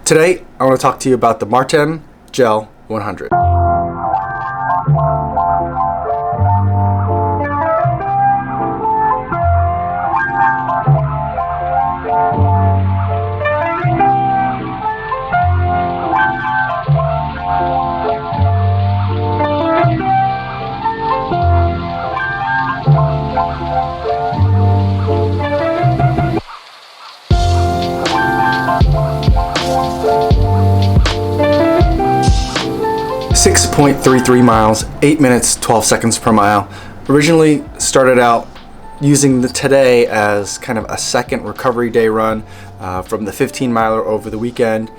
Today, I want to talk to you about the Maurten Gel 100. 6.33 miles, 8 minutes, 12 seconds per mile. Originally started out using today as kind of a second recovery day run from the 15 miler over the weekend.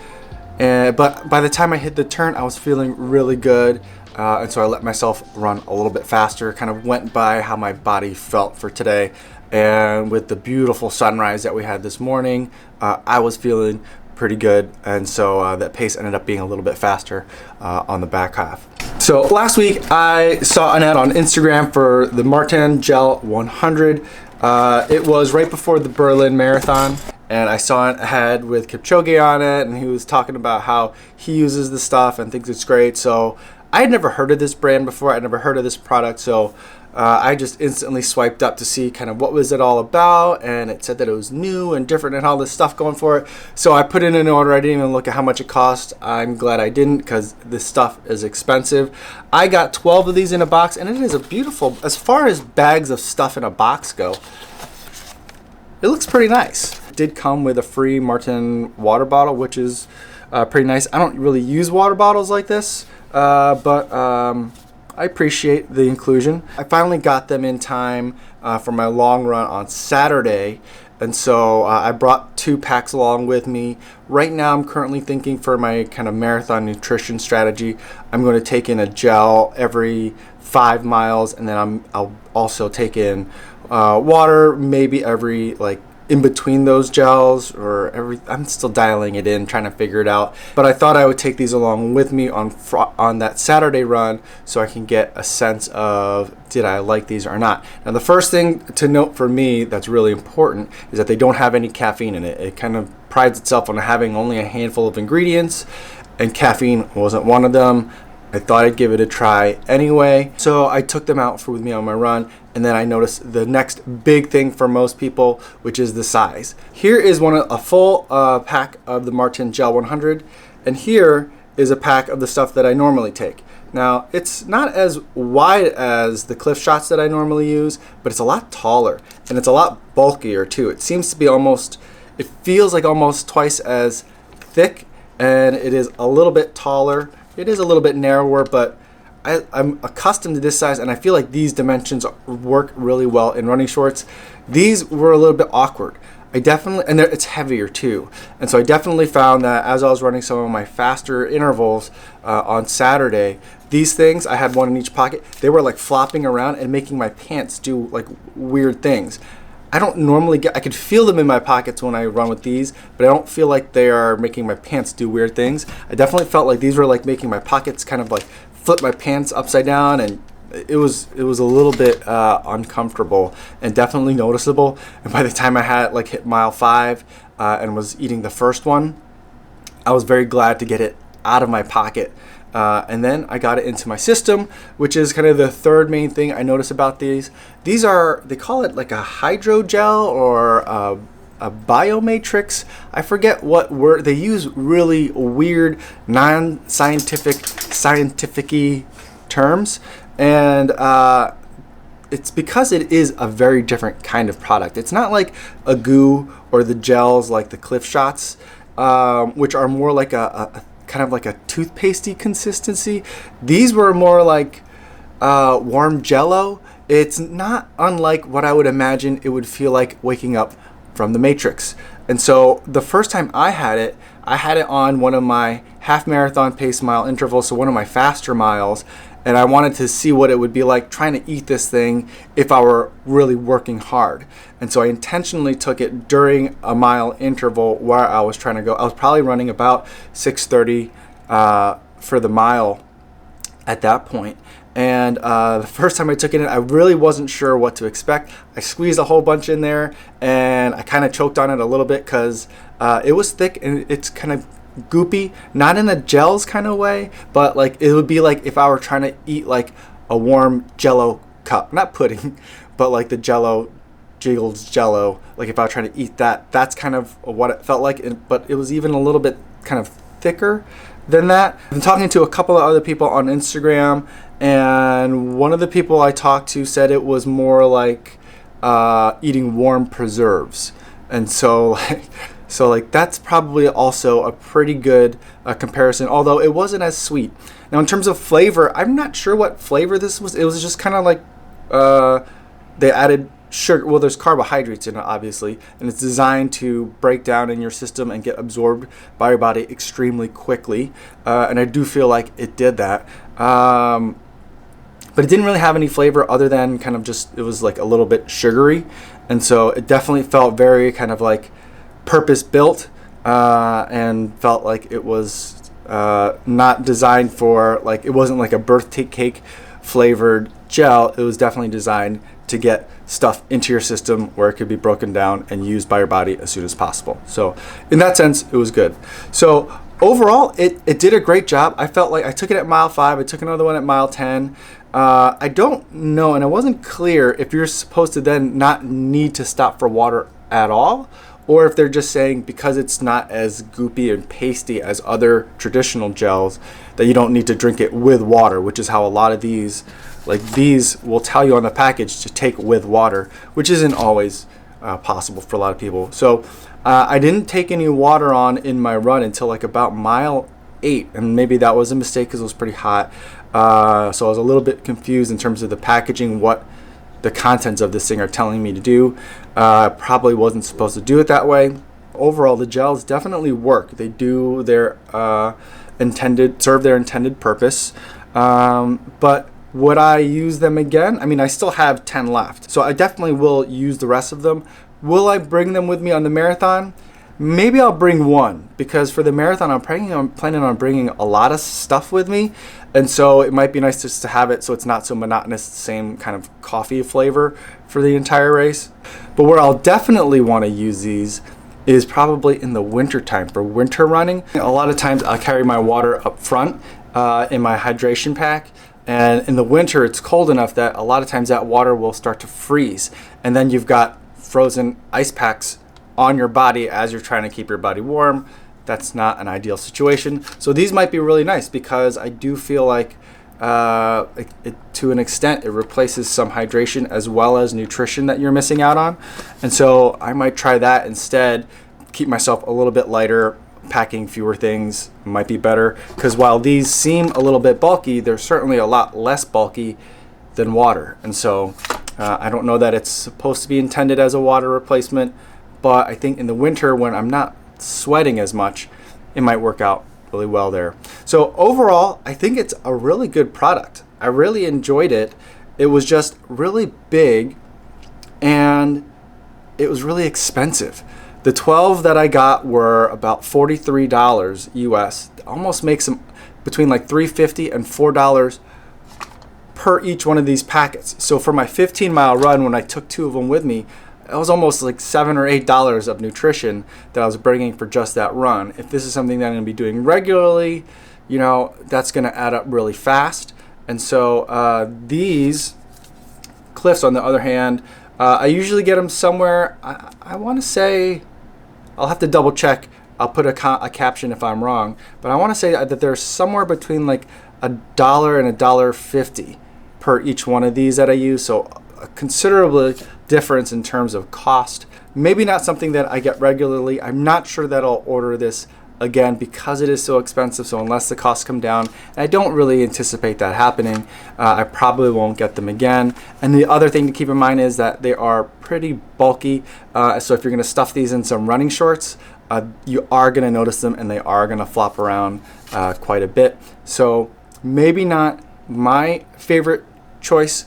But by the time I hit the turn, I was feeling really good. And so I let myself run a little bit faster, kind of went by how my body felt for today. And with the beautiful sunrise that we had this morning, I was feeling pretty good, and so that pace ended up being a little bit faster on the back half. So last week I saw an ad on Instagram for the Maurten Gel 100. It was right before the Berlin Marathon, and I saw an ad with Kipchoge on it, and he was talking about how he uses the stuff and thinks it's great. So I had never heard of this brand before. I'd never heard of this product, so I just instantly swiped up to see kind of what was it all about, and it said that it was new and different and all this stuff going for it. So I put in an order. I didn't even look at how much it cost. I'm glad I didn't, because this stuff is expensive. I got 12 of these in a box, and it is a beautiful, as far as bags of stuff in a box go, it looks pretty nice. It did come with a free Martine water bottle, which is pretty nice. I don't really use water bottles like this, but I appreciate the inclusion. I finally got them in time for my long run on Saturday, and so I brought 2 packs along with me. Right now I'm currently thinking for my kind of marathon nutrition strategy, I'm going to take in a gel every 5 miles, and then I'll also take in water maybe every in between those gels, or I'm still dialing it in, trying to figure it out. But I thought I would take these along with me on that Saturday run, so I can get a sense of, did I like these or not. Now the first thing to note for me that's really important is that they don't have any caffeine in it. It kind of prides itself on having only a handful of ingredients, and caffeine wasn't one of them. I thought I'd give it a try anyway. So I took them out with me on my run, and then I noticed the next big thing for most people, which is the size. Here is a full pack of the Maurten Gel 100, and here is a pack of the stuff that I normally take. Now, it's not as wide as the Cliff Shots that I normally use, but it's a lot taller, and it's a lot bulkier too. It seems to be it feels like almost twice as thick, and it is a little bit taller. It is a little bit narrower, but I'm accustomed to this size, and I feel like these dimensions work really well in running shorts. These were a little bit awkward. It's heavier too. And so I definitely found that as I was running some of my faster intervals on Saturday, these things, I had one in each pocket, they were like flopping around and making my pants do like weird things. I don't normally I could feel them in my pockets when I run with these, but I don't feel like they are making my pants do weird things. I definitely felt like these were like making my pockets kind of like flip my pants upside down, and it was a little bit uncomfortable and definitely noticeable. And by the time I had hit mile 5 and was eating the first one, I was very glad to get it out of my pocket. And then I got it into my system, which is kind of the third main thing I notice about these. These are, they call it like a hydrogel or a biomatrix. I forget what word. They use really weird, non-scientific-y terms. And it's because it is a very different kind of product. It's not like a goo or the gels like the Cliff Shots, which are more like a kind of like a toothpastey consistency. These were more like warm Jello. It's not unlike what I would imagine it would feel like waking up from the Matrix. And so the first time I had it on one of my half marathon pace mile intervals, so one of my faster miles, and I wanted to see what it would be like trying to eat this thing if I were really working hard. And so I intentionally took it during a mile interval where I was trying to go. I was probably running about 6:30 for the mile at that point. And the first time I took it in, I really wasn't sure what to expect. I squeezed a whole bunch in there, and I kind of choked on it a little bit because it was thick, and it's kind of goopy, not in a gels kind of way, but like it would be like if I were trying to eat like a warm Jello cup, not pudding, but like the Jello, Jiggles Jello, like if I was trying to eat that, that's kind of what it felt like, but it was even a little bit kind of thicker than that. I've been talking to a couple of other people on Instagram, and one of the people I talked to said it was more like eating warm preserves. And so like that's probably also a pretty good comparison, although it wasn't as sweet. Now in terms of flavor, I'm not sure what flavor this was. It was just kind of like they added sugar. Well, there's carbohydrates in it, obviously, and it's designed to break down in your system and get absorbed by your body extremely quickly. And I do feel like it did that. But it didn't really have any flavor other than kind of just, it was like a little bit sugary. And so it definitely felt very kind of like purpose built, and felt like it was not designed for, like, it wasn't like a birthday cake flavored gel. It was definitely designed to get stuff into your system where it could be broken down and used by your body as soon as possible. So in that sense, it was good. So overall, it did a great job. I felt like I took it at mile 5. I took another one at mile 10. I don't know, and it wasn't clear if you're supposed to then not need to stop for water at all, or if they're just saying because it's not as goopy and pasty as other traditional gels that you don't need to drink it with water, which is how a lot of these, like these, will tell you on the package to take with water, which isn't always possible for a lot of people. So I didn't take any water on in my run until like about mile 8, and maybe that was a mistake because it was pretty hot. So I was a little bit confused in terms of the packaging, what the contents of this thing are telling me to do. Probably wasn't supposed to do it that way. Overall, the gels definitely work. They do their serve their intended purpose. But would I use them again? I mean, I still have 10 left, so I definitely will use the rest of them. Will I bring them with me on the marathon? Maybe I'll bring one, because for the marathon I'm planning on bringing a lot of stuff with me, and so it might be nice just to have it so it's not so monotonous, same kind of coffee flavor for the entire race. But where I'll definitely want to use these is probably in the winter time for winter running. A lot of times I'll carry my water up front in my hydration pack, and in the winter it's cold enough that a lot of times that water will start to freeze, and then you've got frozen ice packs on your body as you're trying to keep your body warm. That's not an ideal situation. So these might be really nice because I do feel like to an extent it replaces some hydration as well as nutrition that you're missing out on. And so I might try that instead, keep myself a little bit lighter, packing fewer things might be better, because while these seem a little bit bulky, they're certainly a lot less bulky than water. And so I don't know that it's supposed to be intended as a water replacement, but I think in the winter when I'm not sweating as much, it might work out really well there. So overall, I think it's a really good product. I really enjoyed it. It was just really big and it was really expensive. The 12 that I got were about $43 US. Almost makes them between like $3.50 and $4 per each one of these packets. So for my 15-mile run, when I took 2 of them with me, it was almost like $7 or $8 of nutrition that I was bringing for just that run. If this is something that I'm going to be doing regularly, you know, that's going to add up really fast. And so these Cliffs, on the other hand, I usually get them somewhere, I want to say, I'll have to double check. I'll put a caption if I'm wrong, but I want to say that there's somewhere between like $1 and $1.50 per each one of these that I use. So a considerable difference in terms of cost. Maybe not something that I get regularly. I'm not sure that I'll order this again because it is so expensive. So unless the costs come down, and I don't really anticipate that happening, I probably won't get them again. And the other thing to keep in mind is that they are pretty bulky. So if you're going to stuff these in some running shorts, you are going to notice them and they are going to flop around quite a bit. So maybe not my favorite choice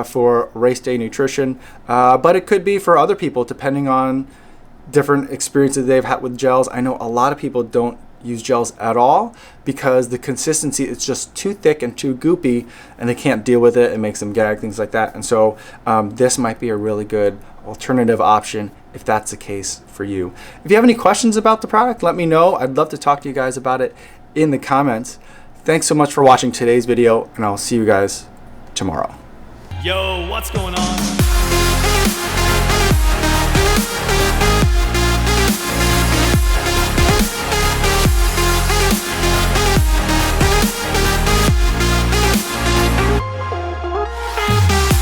for race day nutrition, but it could be for other people depending on different experiences they've had with gels. I know a lot of people don't use gels at all because the consistency is just too thick and too goopy, and they can't deal with it. It makes them gag, things like that. And so this might be a really good alternative option if that's the case for you. If you have any questions about the product, let me know. I'd love to talk to you guys about it in the comments. Thanks so much for watching today's video, and I'll see you guys tomorrow. Yo, what's going on?